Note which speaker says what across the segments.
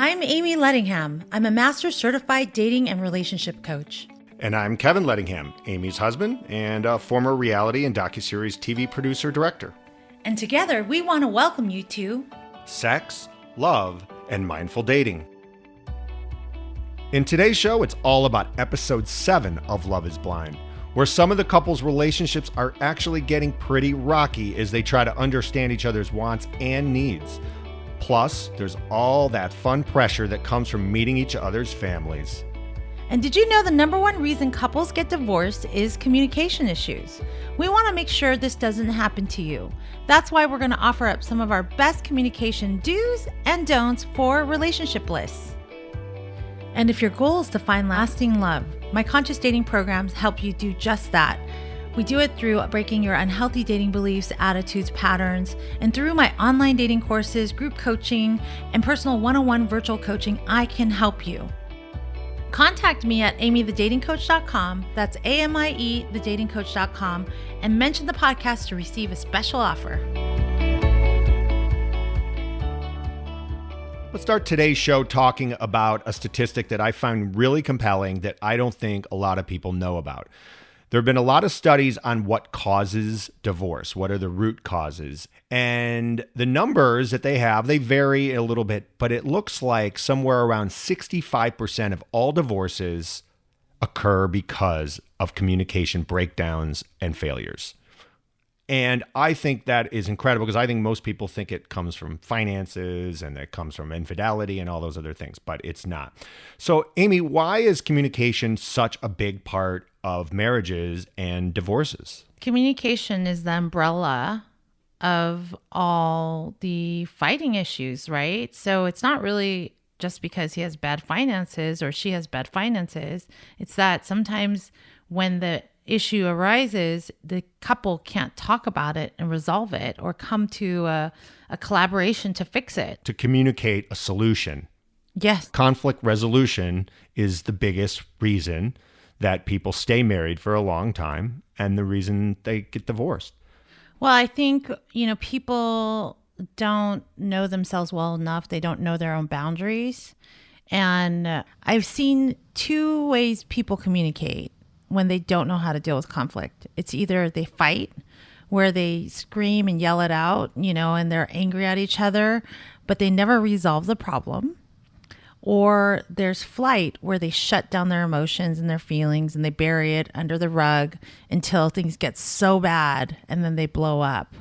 Speaker 1: I'm Amie Lettingham. I'm a master certified dating and relationship coach.
Speaker 2: And I'm Kevin Lettingham, Amie's husband and a former reality and docuseries TV producer-director.
Speaker 1: And together, we want to welcome you to
Speaker 2: Sex, Love, and Mindful Dating. In today's show, it's all about episode 7 of Love is Blind, where some of the couple's relationships are actually getting pretty rocky as they try to understand each other's wants and needs. Plus, there's all that fun pressure that comes from meeting each other's families.
Speaker 1: And did you know the number one reason couples get divorced is communication issues? We want to make sure this doesn't happen to you. That's why we're going to offer up some of our best communication do's and don'ts for relationship bliss. And if your goal is to find lasting love, my conscious dating programs help you do just that. We do it through breaking your unhealthy dating beliefs, attitudes, patterns, and through my online dating courses, group coaching, and personal one-on-one virtual coaching, I can help you. Contact me at amiethedatingcoach.com, that's AMIE thedatingcoach.com, and mention the podcast to receive a special offer.
Speaker 2: Let's start today's show talking about a statistic that I find really compelling that I don't think a lot of people know about. There have been a lot of studies on what causes divorce, what are the root causes, and the numbers that they have, they vary a little bit, but it looks like somewhere around 65% of all divorces occur because of communication breakdowns and failures. And I think that is incredible because I think most people think it comes from finances and it comes from infidelity and all those other things, but it's not. So, Amie, why is communication such a big part of marriages and divorces?
Speaker 1: Communication is the umbrella of all the fighting issues, right? So it's not really just because he has bad finances or she has bad finances. It's that sometimes when the issue arises, the couple can't talk about it and resolve it or come to a collaboration to fix it.
Speaker 2: To communicate a solution.
Speaker 1: Yes.
Speaker 2: Conflict resolution is the biggest reason that people stay married for a long time and the reason they get divorced.
Speaker 1: Well, I think, people don't know themselves well enough. They don't know their own boundaries. And I've seen two ways people communicate when they don't know how to deal with conflict. It's either they fight, where they scream and yell it out, and they're angry at each other, but they never resolve the problem. Or there's flight, where they shut down their emotions and their feelings and they bury it under the rug until things get so bad and then they blow up.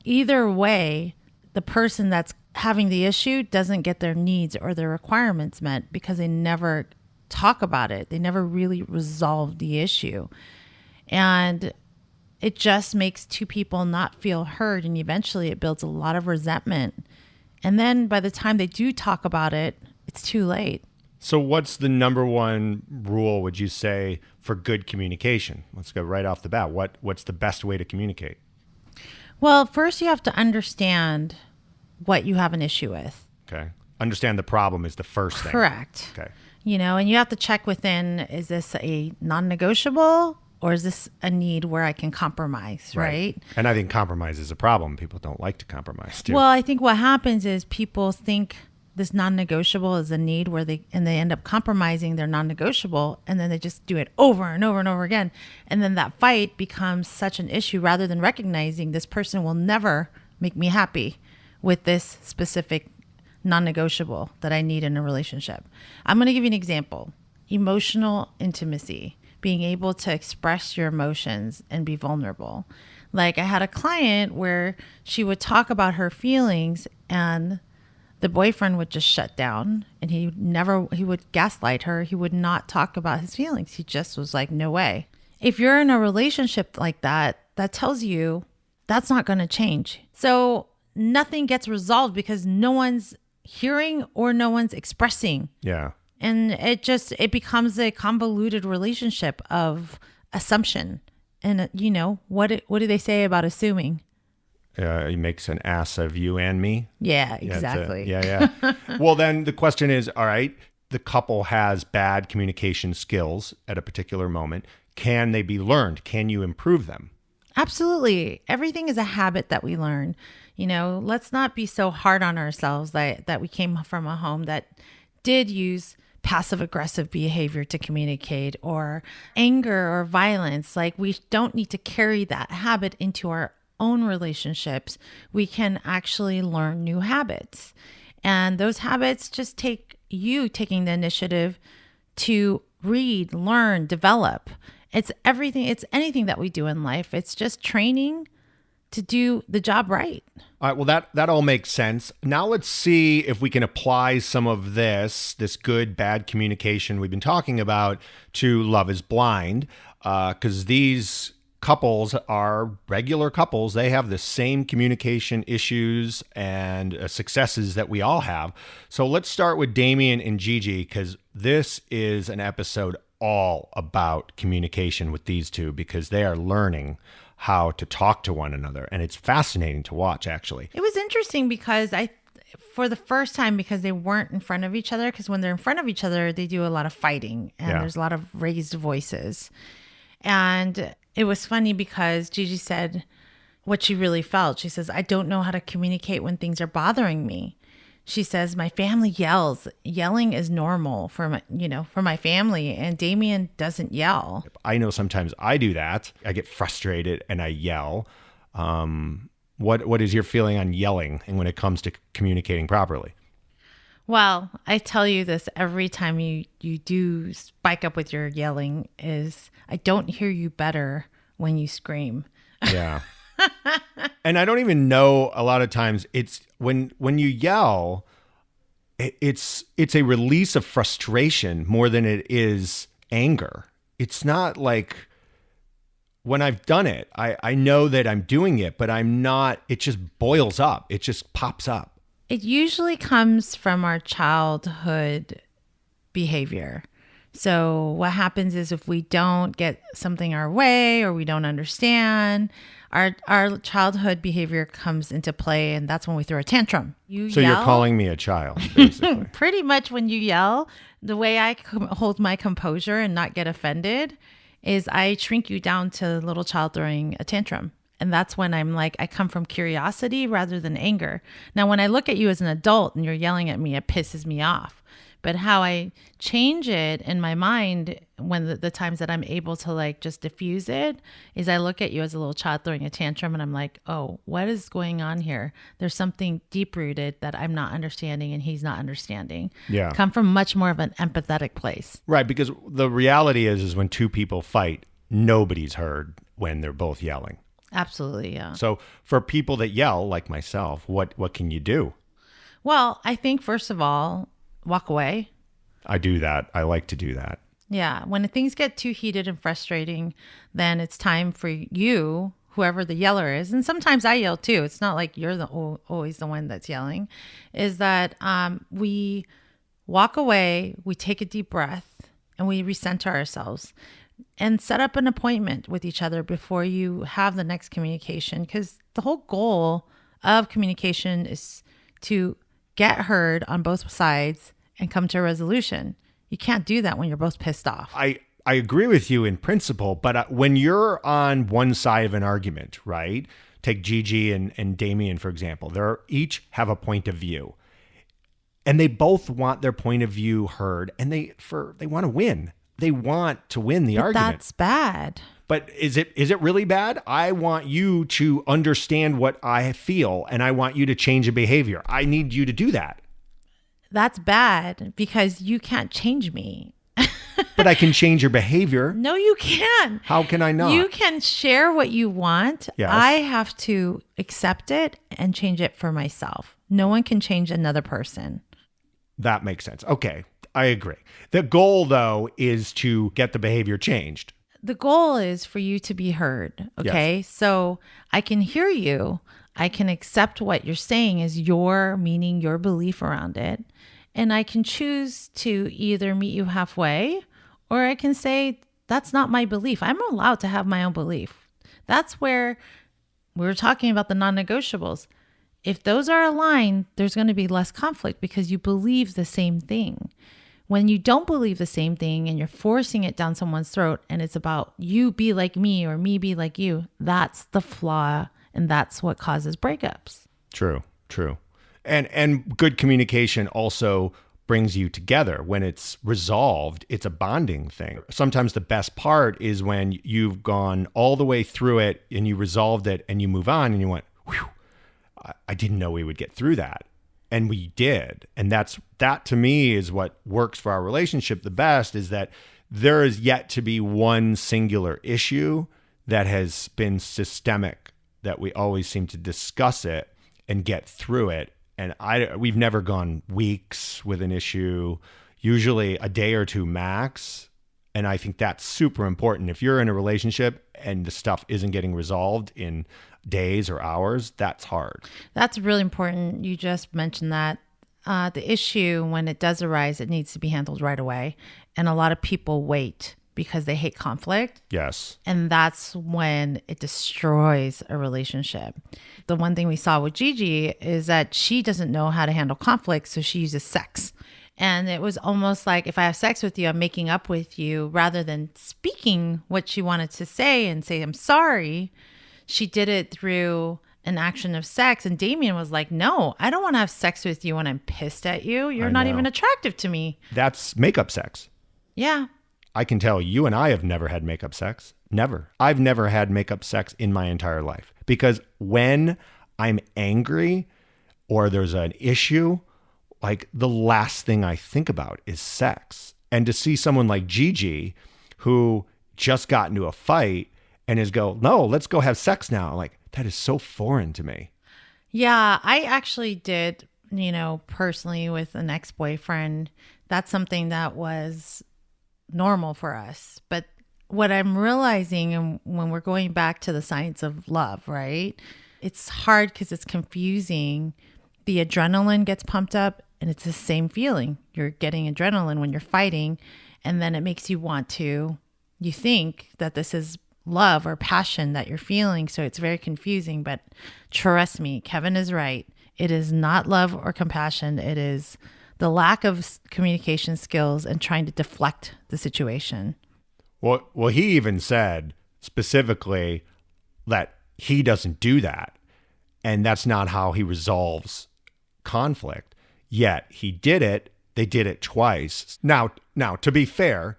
Speaker 1: Either way, the person that's having the issue doesn't get their needs or their requirements met because they never talk about it. They never really resolve the issue. And it just makes two people not feel heard, and eventually it builds a lot of resentment. And then by the time they do talk about it, it's too late.
Speaker 2: So what's the number one rule, would you say, for good communication? Let's go right off the bat. What's the best way to communicate?
Speaker 1: Well, first you have to understand what you have an issue with.
Speaker 2: Okay. Understand the problem is the first thing.
Speaker 1: Correct.
Speaker 2: Okay.
Speaker 1: And you have to check within, is this a non-negotiable or is this a need where I can compromise, right?
Speaker 2: And I think compromise is a problem. People don't like to compromise too.
Speaker 1: Well, I think what happens is people think this non-negotiable is a need where they end up compromising their non-negotiable, and then they just do it over and over and over again. And then that fight becomes such an issue rather than recognizing this person will never make me happy with this specific non-negotiable that I need in a relationship. I'm going to give you an example. Emotional intimacy, being able to express your emotions and be vulnerable. Like I had a client where she would talk about her feelings and the boyfriend would just shut down, and he would gaslight her. He would not talk about his feelings. He just was like, no way. If you're in a relationship like that, that tells you that's not going to change. So nothing gets resolved because no one's hearing or no one's expressing.
Speaker 2: Yeah.
Speaker 1: And it becomes a convoluted relationship of assumption. And what do they say about assuming?
Speaker 2: He makes an ass of you and me.
Speaker 1: Yeah, exactly.
Speaker 2: Yeah. Well, then the question is, all right, the couple has bad communication skills at a particular moment. Can they be learned? Can you improve them?
Speaker 1: Absolutely. Everything is a habit that we learn. Let's not be so hard on ourselves that we came from a home that did use passive aggressive behavior to communicate, or anger or violence. Like, we don't need to carry that habit into our own relationships. We can actually learn new habits. And those habits just take you taking the initiative to read, learn, develop. It's everything. It's anything that we do in life. It's just training to do the job right.
Speaker 2: All right. Well, that all makes sense. Now let's see if we can apply some of this good, bad communication we've been talking about to Love is Blind, because these couples are regular couples. They have the same communication issues and successes that we all have. So let's start with Damien and Gigi, because this is an episode all about communication with these two, because they are learning how to talk to one another. And it's fascinating to watch, actually.
Speaker 1: It was interesting because for the first time, because they weren't in front of each other, because when they're in front of each other, they do a lot of fighting and there's a lot of raised voices. And it was funny because Gigi said what she really felt. She says, I don't know how to communicate when things are bothering me. She says, my family yells. Yelling is normal for my family, and Damien doesn't yell.
Speaker 2: I know sometimes I do that. I get frustrated and I yell. What is your feeling on yelling and when it comes to communicating properly?
Speaker 1: Well, I tell you this every time you do spike up with your yelling is, I don't hear you better when you scream.
Speaker 2: Yeah. And I don't even know, a lot of times it's when you yell, it's a release of frustration more than it is anger. It's not like, when I've done it, I know that I'm doing it, but I'm not, it just boils up. It just pops up.
Speaker 1: It usually comes from our childhood behavior. So what happens is, if we don't get something our way or we don't understand, our childhood behavior comes into play, and that's when we throw a tantrum.
Speaker 2: So you're calling me a child, basically.
Speaker 1: Pretty much. When you yell, the way I hold my composure and not get offended is I shrink you down to a little child throwing a tantrum. And that's when I'm like, I come from curiosity rather than anger. Now, when I look at you as an adult and you're yelling at me, it pisses me off. But how I change it in my mind when the times that I'm able to like just diffuse it is, I look at you as a little child throwing a tantrum, and I'm like, oh, what is going on here? There's something deep rooted that I'm not understanding and he's not understanding.
Speaker 2: Yeah.
Speaker 1: Come from much more of an empathetic place.
Speaker 2: Right. Because the reality is when two people fight, nobody's heard when they're both yelling.
Speaker 1: Absolutely. Yeah.
Speaker 2: So for people that yell like myself, what can you do?
Speaker 1: Well, I think first of all, walk away.
Speaker 2: I do that. I like to do that.
Speaker 1: Yeah. When things get too heated and frustrating, then it's time for you, whoever the yeller is, and sometimes I yell too. It's not like you're always the one that's yelling, is that we walk away, we take a deep breath, and we recenter ourselves and set up an appointment with each other before you have the next communication. Because the whole goal of communication is to get heard on both sides and come to a resolution. You can't do that when you're both pissed off.
Speaker 2: I agree with you in principle, but when you're on one side of an argument, right? Take Gigi and Damien, for example. They each have a point of view, and they both want their point of view heard, and they want to win. They want to win the argument.
Speaker 1: That's bad.
Speaker 2: But is it really bad? I want you to understand what I feel, and I want you to change a behavior. I need you to do that.
Speaker 1: That's bad because you can't change me.
Speaker 2: But I can change your behavior.
Speaker 1: No, you can't.
Speaker 2: How can I not?
Speaker 1: You can share what you want.
Speaker 2: Yes.
Speaker 1: I have to accept it and change it for myself. No one can change another person.
Speaker 2: That makes sense. Okay, I agree. The goal, though, is to get the behavior changed.
Speaker 1: The goal is for you to be heard. Okay. Yes. So I can hear you. I can accept what you're saying is your meaning, your belief around it. And I can choose to either meet you halfway, or I can say, that's not my belief. I'm allowed to have my own belief. That's where we were talking about the non-negotiables. If those are aligned, there's going to be less conflict because you believe the same thing. When you don't believe the same thing and you're forcing it down someone's throat and it's about you be like me or me be like you, that's the flaw and that's what causes breakups.
Speaker 2: True. And good communication also brings you together. When it's resolved, it's a bonding thing. Sometimes the best part is when you've gone all the way through it and you resolved it and you move on and you went, whew, I didn't know we would get through that. And we did. And that to me is what works for our relationship the best, is that there is yet to be one singular issue that has been systemic, that we always seem to discuss it and get through it. And we've never gone weeks with an issue, usually a day or two max. And I think that's super important. If you're in a relationship and the stuff isn't getting resolved in days or hours, that's hard.
Speaker 1: That's really important. You just mentioned that. The issue, when it does arise, it needs to be handled right away. And a lot of people wait because they hate conflict.
Speaker 2: Yes.
Speaker 1: And that's when it destroys a relationship. The one thing we saw with Gigi is that she doesn't know how to handle conflict, so she uses sex. And it was almost like, if I have sex with you, I'm making up with you, rather than speaking what she wanted to say and say, I'm sorry. She did it through an action of sex. And Damien was like, no, I don't want to have sex with you when I'm pissed at you. You're not even attractive to me.
Speaker 2: That's makeup sex.
Speaker 1: Yeah.
Speaker 2: I can tell you and I have never had makeup sex. Never. I've never had makeup sex in my entire life. Because when I'm angry or there's an issue, like the last thing I think about is sex. And to see someone like Gigi, who just got into a fight and no, let's go have sex now. Like, that is so foreign to me.
Speaker 1: Yeah, I actually did, personally with an ex-boyfriend. That's something that was normal for us. But what I'm realizing, and when we're going back to the science of love, right? It's hard because it's confusing. The adrenaline gets pumped up and it's the same feeling. You're getting adrenaline when you're fighting, and then it makes you you think that this is love or passion that you're feeling. So it's very confusing, but trust me, Kevin is right. It is not love or compassion. It is the lack of communication skills and trying to deflect the situation.
Speaker 2: Well, he even said specifically that he doesn't do that. And that's not how he resolves conflict. Yet he did it. They did it twice. Now, to be fair,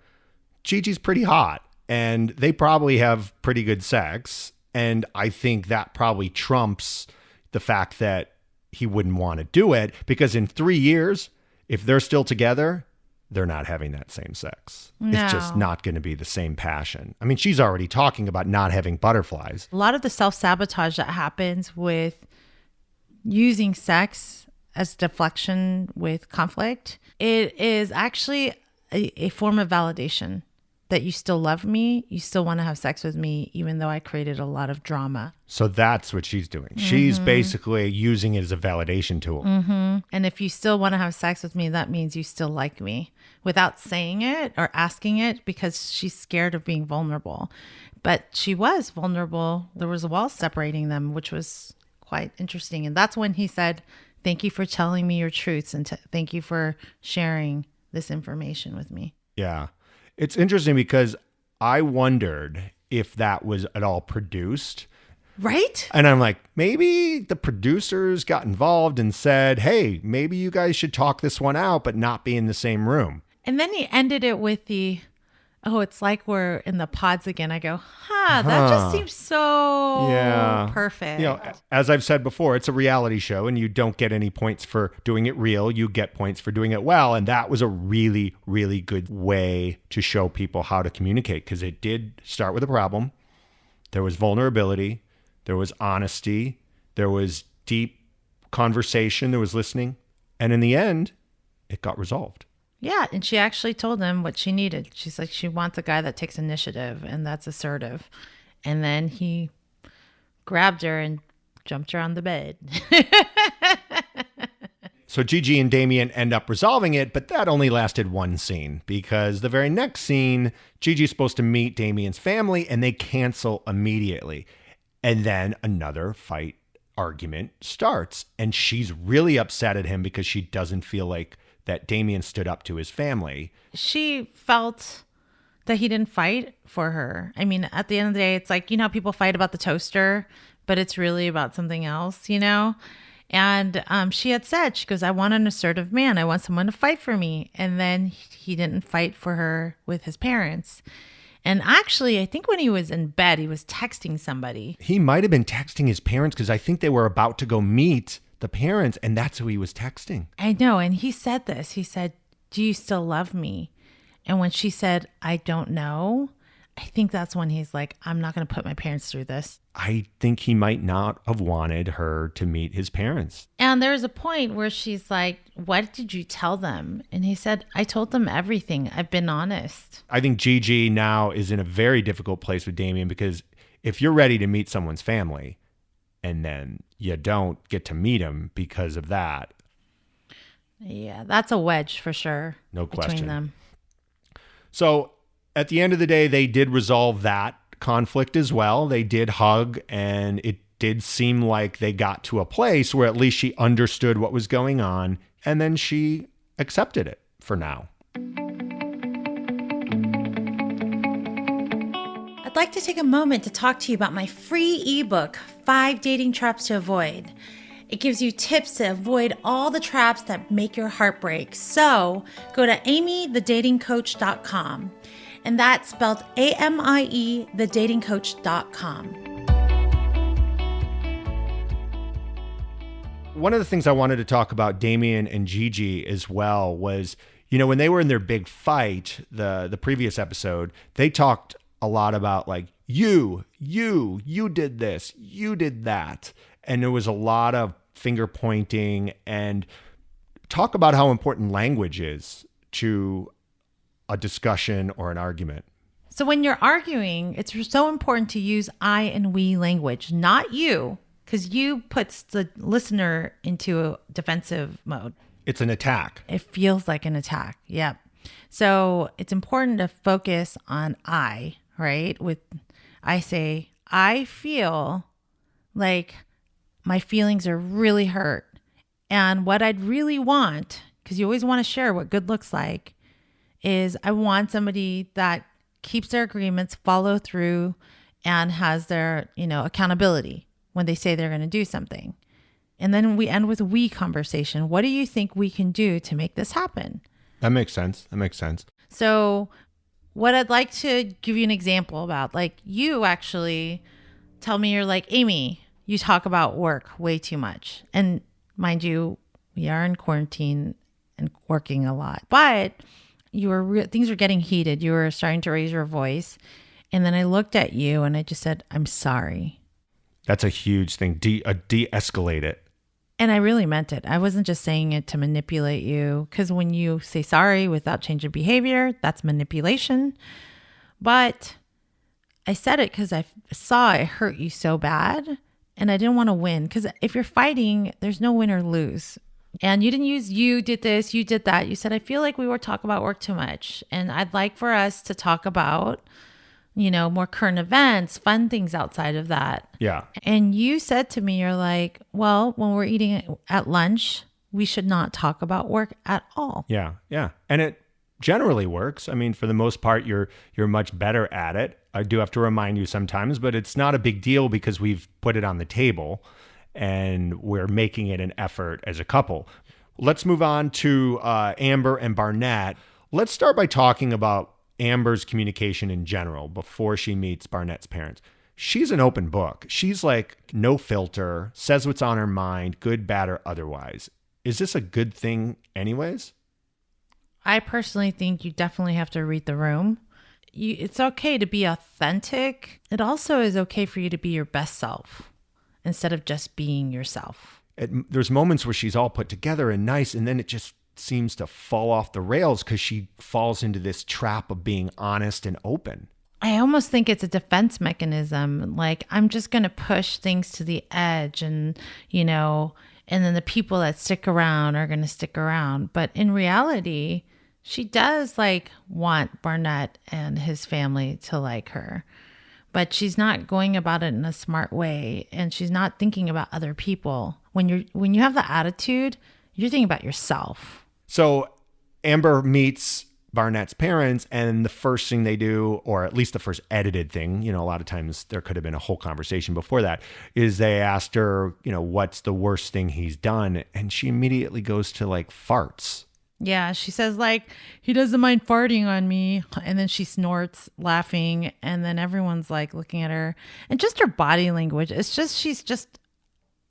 Speaker 2: Gigi's pretty hot and they probably have pretty good sex. And I think that probably trumps the fact that he wouldn't want to do it, because in 3 years, if they're still together, they're not having that same sex.
Speaker 1: No.
Speaker 2: It's just not going to be the same passion. I mean, she's already talking about not having butterflies.
Speaker 1: A lot of the self-sabotage that happens with using sex as deflection with conflict, it is actually a form of validation that you still love me, you still want to have sex with me, even though I created a lot of drama.
Speaker 2: So that's what she's doing. Mm-hmm. She's basically using it as a validation tool.
Speaker 1: Mm-hmm. And if you still want to have sex with me, that means you still like me, without saying it or asking it, because she's scared of being vulnerable. But she was vulnerable. There was a wall separating them, which was quite interesting. And that's when he said, thank you for telling me your truths, and thank you for sharing this information with me.
Speaker 2: Yeah. It's interesting because I wondered if that was at all produced.
Speaker 1: Right?
Speaker 2: And I'm like, maybe the producers got involved and said, hey, maybe you guys should talk this one out, but not be in the same room.
Speaker 1: And then he ended it with it's like we're in the pods again. I go, that just seems so perfect.
Speaker 2: As I've said before, it's a reality show and you don't get any points for doing it real. You get points for doing it well. And that was a really, really good way to show people how to communicate, because it did start with a problem. There was vulnerability. There was honesty. There was deep conversation. There was listening. And in the end, it got resolved.
Speaker 1: Yeah, and she actually told him what she needed. She's like, she wants a guy that takes initiative and that's assertive. And then he grabbed her and jumped her on the bed.
Speaker 2: So Gigi and Damien end up resolving it, but that only lasted one scene, because the very next scene, Gigi's supposed to meet Damien's family and they cancel immediately. And then another argument starts, and she's really upset at him because she doesn't feel like that Damien stood up to his family.
Speaker 1: She felt that he didn't fight for her. I mean, at the end of the day, it's like, you know how people fight about the toaster, but it's really about something else, you know? And she had said, she goes, I want an assertive man. I want someone to fight for me. And then he didn't fight for her with his parents. And actually, I think when he was in bed, he was texting somebody.
Speaker 2: He might have been texting his parents because I think they were about to go meet the parents, and that's who he was texting.
Speaker 1: I know. And he said this. He said, do you still love me? And when she said, I don't know, I think that's when he's like, I'm not going to put my parents through this.
Speaker 2: I think he might not have wanted her to meet his parents.
Speaker 1: And there's a point where she's like, what did you tell them? And he said, I told them everything. I've been honest.
Speaker 2: I think Gigi now is in a very difficult place with Damien, because if you're ready to meet someone's family and then you don't get to meet him because of that.
Speaker 1: Yeah, that's a wedge for sure.
Speaker 2: No question.
Speaker 1: Between them.
Speaker 2: So at the end of the day, they did resolve that conflict as well. They did hug, and it did seem like they got to a place where at least she understood what was going on, and then she accepted it for now.
Speaker 1: I'd like to take a moment to talk to you about my free ebook, 5 Dating Traps to Avoid. It gives you tips to avoid all the traps that make your heart break. So go to amiethedatingcoach.com. And that's spelled AMIE, thedatingcoach.com.
Speaker 2: One of the things I wanted to talk about Damien and Gigi as well was, you know, when they were in their big fight, the previous episode, they talked a lot about like, you did this, you did that. And there was a lot of finger pointing, and talk about how important language is to a discussion or an argument.
Speaker 1: So when you're arguing, it's so important to use I and we language, not you, because you puts the listener into a defensive mode.
Speaker 2: It's an attack.
Speaker 1: It feels like an attack. Yep. So it's important to focus on I, right? I say, I feel like my feelings are really hurt. And what I'd really want, because you always want to share what good looks like, is I want somebody that keeps their agreements, follow through, and has their, accountability when they say they're going to do something. And then we end with we conversation. What do you think we can do to make this happen?
Speaker 2: That makes sense.
Speaker 1: So what I'd like to give you an example about, like, you actually tell me, you're like, Amie, you talk about work way too much. And mind you, we are in quarantine and working a lot, but things were getting heated. You were starting to raise your voice. And then I looked at you and I just said, I'm sorry.
Speaker 2: That's a huge thing. De-escalate it.
Speaker 1: And I really meant it. I wasn't just saying it to manipulate you, because when you say sorry without changing behavior, that's manipulation. But I said it because I saw it hurt you so bad, and I didn't want to win, because if you're fighting, there's no win or lose. And you didn't use you did this, you did that. You said, I feel like we were talking about work too much, and I'd like for us to talk about, more current events, fun things outside of that.
Speaker 2: Yeah.
Speaker 1: And you said to me, you're like, well, when we're eating at lunch, we should not talk about work at all.
Speaker 2: Yeah. And it generally works. I mean, for the most part, you're much better at it. I do have to remind you sometimes, but it's not a big deal because we've put it on the table and we're making it an effort as a couple. Let's move on to Amber and Barnett. Let's start by talking about Amber's communication in general before she meets Barnett's parents. She's an open book. She's like no filter, says what's on her mind, good, bad, or otherwise. Is this a good thing anyways?
Speaker 1: I personally think you definitely have to read the room. It's okay to be authentic. It also is okay for you to be your best self instead of just being yourself.
Speaker 2: There's moments where she's all put together and nice, and then it just seems to fall off the rails because she falls into this trap of being honest and open.
Speaker 1: I almost think it's a defense mechanism. Like, I'm just going to push things to the edge and then the people that stick around are going to stick around. But in reality, she does want Barnett and his family to like her, but she's not going about it in a smart way. And she's not thinking about other people. When you have the attitude, you're thinking about yourself.
Speaker 2: So Amber meets Barnett's parents, and the first thing they do, or at least the first edited thing, a lot of times there could have been a whole conversation before that, is they asked her, what's the worst thing he's done? And she immediately goes to like farts.
Speaker 1: Yeah, she says like, he doesn't mind farting on me. And then she snorts laughing. And then everyone's like looking at her. And just her body language, she's just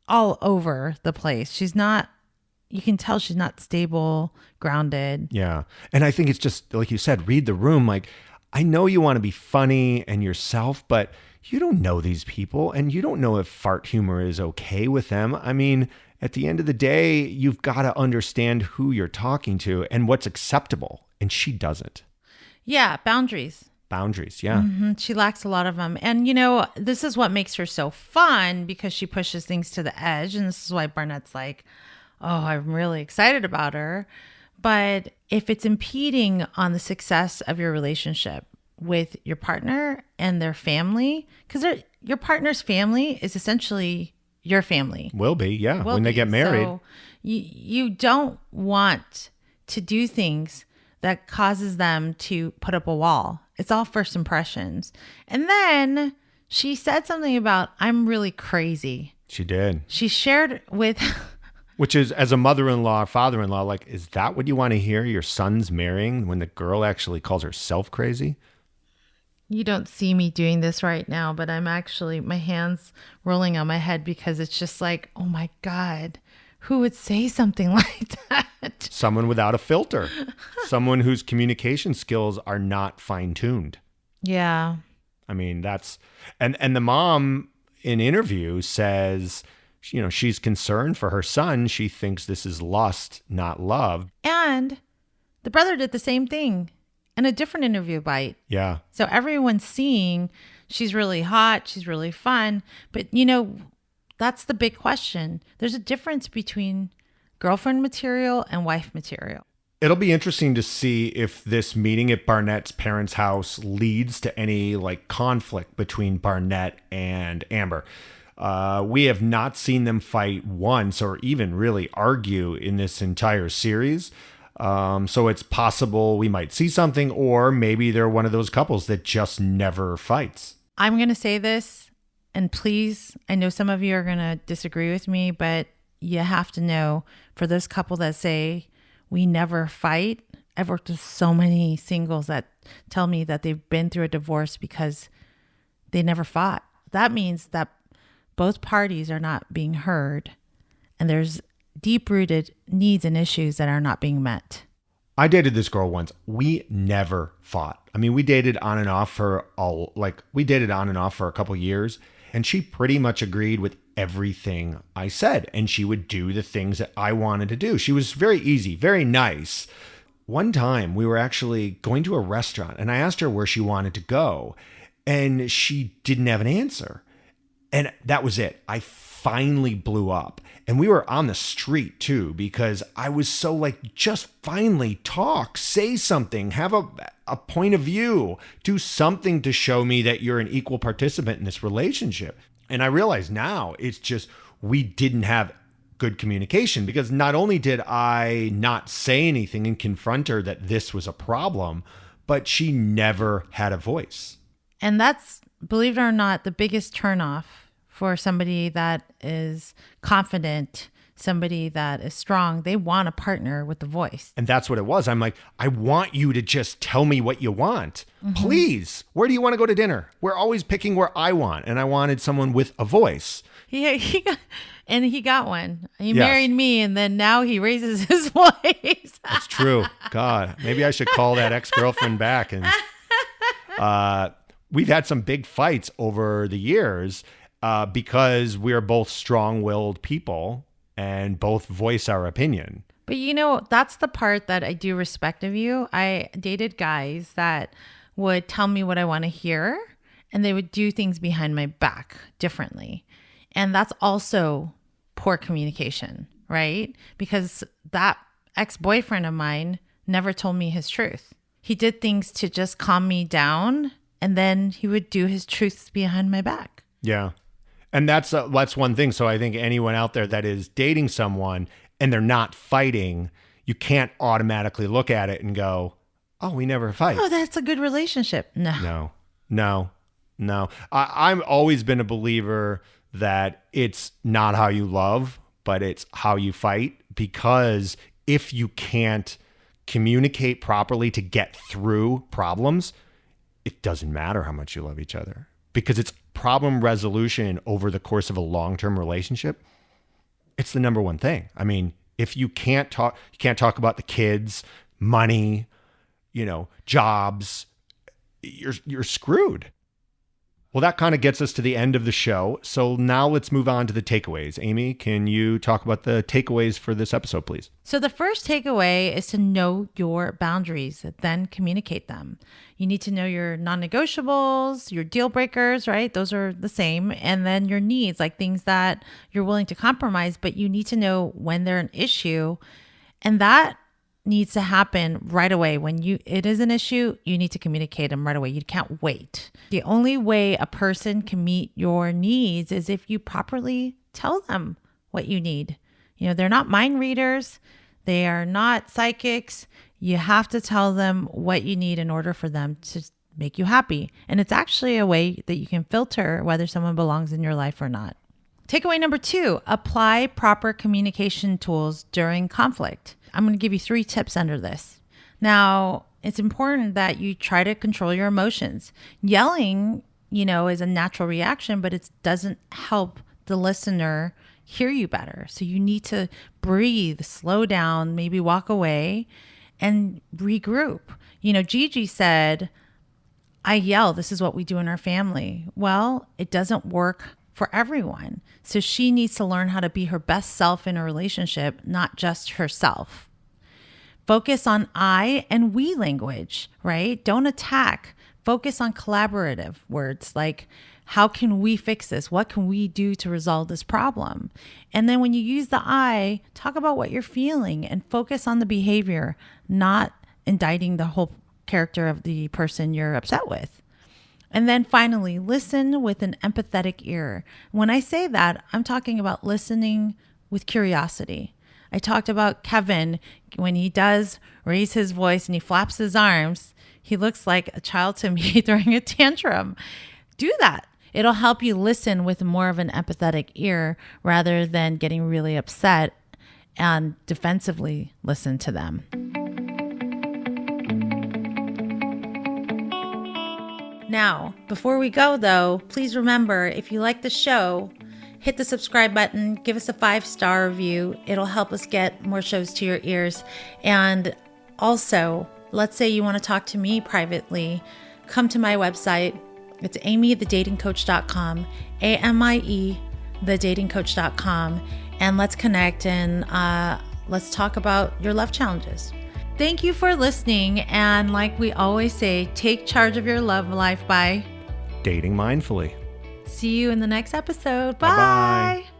Speaker 1: all over the place. You can tell she's not stable, grounded.
Speaker 2: Yeah. And I think it's just, like you said, read the room. Like, I know you want to be funny and yourself, but you don't know these people and you don't know if fart humor is okay with them. I mean, at the end of the day, you've got to understand who you're talking to and what's acceptable. And she doesn't.
Speaker 1: Yeah, boundaries.
Speaker 2: Boundaries, yeah.
Speaker 1: Mm-hmm. She lacks a lot of them. And, this is what makes her so fun because she pushes things to the edge. And this is why Barnett's like, oh, I'm really excited about her. But if it's impeding on the success of your relationship with your partner and their family, because your partner's family is essentially your family.
Speaker 2: Will be, yeah, when they get married.
Speaker 1: So you don't want to do things that causes them to put up a wall. It's all first impressions. And then she said something about, I'm really crazy.
Speaker 2: She did.
Speaker 1: She shared with...
Speaker 2: Which is, as a mother-in-law, father-in-law, like, is that what you want to hear your son's marrying when the girl actually calls herself crazy?
Speaker 1: You don't see me doing this right now, but I'm actually, my hands rolling on my head because it's just like, oh my God, who would say something like that?
Speaker 2: Someone without a filter. Someone whose communication skills are not fine-tuned.
Speaker 1: Yeah.
Speaker 2: I mean, that's, and the mom in interview says, she's concerned for her son. She thinks this is lust, not love.
Speaker 1: And the brother did the same thing in a different interview bite.
Speaker 2: Yeah.
Speaker 1: So everyone's seeing she's really hot, she's really fun. But, that's the big question. There's a difference between girlfriend material and wife material.
Speaker 2: It'll be interesting to see if this meeting at Barnett's parents' house leads to any conflict between Barnett and Amber. We have not seen them fight once or even really argue in this entire series. So it's possible we might see something, or maybe they're one of those couples that just never fights. I'm
Speaker 1: going to say this, and please, I know some of you are going to disagree with me, but you have to know, for those couple that say we never fight, I've worked with so many singles that tell me that they've been through a divorce because they never fought. That means that both parties are not being heard, and there's deep-rooted needs and issues that are not being met.
Speaker 2: I dated this girl once. We never fought. I mean, we dated on and off for a couple years, and she pretty much agreed with everything I said, and she would do the things that I wanted to do. She was very easy, very nice. One time we were actually going to a restaurant, and I asked her where she wanted to go, and she didn't have an answer. And that was it. I finally blew up. And we were on the street too, because I was so just finally talk, say something, have a point of view, do something to show me that you're an equal participant in this relationship. And I realize now it's just, we didn't have good communication, because not only did I not say anything and confront her that this was a problem, but she never had a voice.
Speaker 1: And that's, believe it or not, the biggest turnoff for somebody that is confident, somebody that is strong. They want a partner with a voice.
Speaker 2: And that's what it was. I'm like, I want you to just tell me what you want. Mm-hmm. Please. Where do you want to go to dinner? We're always picking where I want. And I wanted someone with a voice.
Speaker 1: He got one. He married me, and then now he raises his voice.
Speaker 2: That's true. God, maybe I should call that ex-girlfriend back. And we've had some big fights over the years because we're both strong-willed people and both voice our opinion.
Speaker 1: But that's the part that I do respect of you. I dated guys that would tell me what I want to hear, and they would do things behind my back differently. And that's also poor communication, right? Because that ex-boyfriend of mine never told me his truth. He did things to just calm me down, and then he would do his truths behind my back.
Speaker 2: Yeah. And that's one thing. So I think anyone out there that is dating someone and they're not fighting, you can't automatically look at it and go, oh, we never fight.
Speaker 1: Oh, that's a good relationship.
Speaker 2: No. I've always been a believer that it's not how you love, but it's how you fight. Because if you can't communicate properly to get through problems, it doesn't matter how much you love each other, because it's problem resolution over the course of a long-term relationship. It's the number one thing. I mean, if you can't talk about the kids, money, jobs, you're screwed. Well, that kind of gets us to the end of the show. So now let's move on to the takeaways. Amie, can you talk about the takeaways for this episode, please?
Speaker 1: So the first takeaway is to know your boundaries, then communicate them. You need to know your non-negotiables, your deal breakers, right? Those are the same. And then your needs, like things that you're willing to compromise, but you need to know when they're an issue. And that needs to happen right away. When it is an issue, you need to communicate them right away. You can't wait. The only way a person can meet your needs is if you properly tell them what you need. They're not mind readers. They are not psychics. You have to tell them what you need in order for them to make you happy. And it's actually a way that you can filter whether someone belongs in your life or not. Takeaway number 2, apply proper communication tools during conflict. I'm going to give you 3 tips under this. Now, it's important that you try to control your emotions. Yelling, is a natural reaction, but it doesn't help the listener hear you better. So you need to breathe, slow down, maybe walk away and regroup. Gigi said, I yell. This is what we do in our family. Well, it doesn't work for everyone. So she needs to learn how to be her best self in a relationship, not just herself. Focus on I and we language, right? Don't attack. Focus on collaborative words like, how can we fix this? What can we do to resolve this problem? And then when you use the I, talk about what you're feeling and focus on the behavior, not indicting the whole character of the person you're upset with. And then finally, listen with an empathetic ear. When I say that, I'm talking about listening with curiosity. I talked about Kevin, when he does raise his voice and he flaps his arms, he looks like a child to me throwing a tantrum. Do that. It'll help you listen with more of an empathetic ear rather than getting really upset and defensively listen to them. Now, before we go though, please remember, if you like the show, hit the subscribe button, give us a 5-star review. It'll help us get more shows to your ears. And also, let's say you want to talk to me privately, come to my website. It's amiethedatingcoach.com, AMIE thedatingcoach.com, and let's connect and let's talk about your love challenges. Thank you for listening. And like we always say, take charge of your love life by
Speaker 2: dating mindfully.
Speaker 1: See you in the next episode.
Speaker 2: Bye-bye.
Speaker 1: Bye.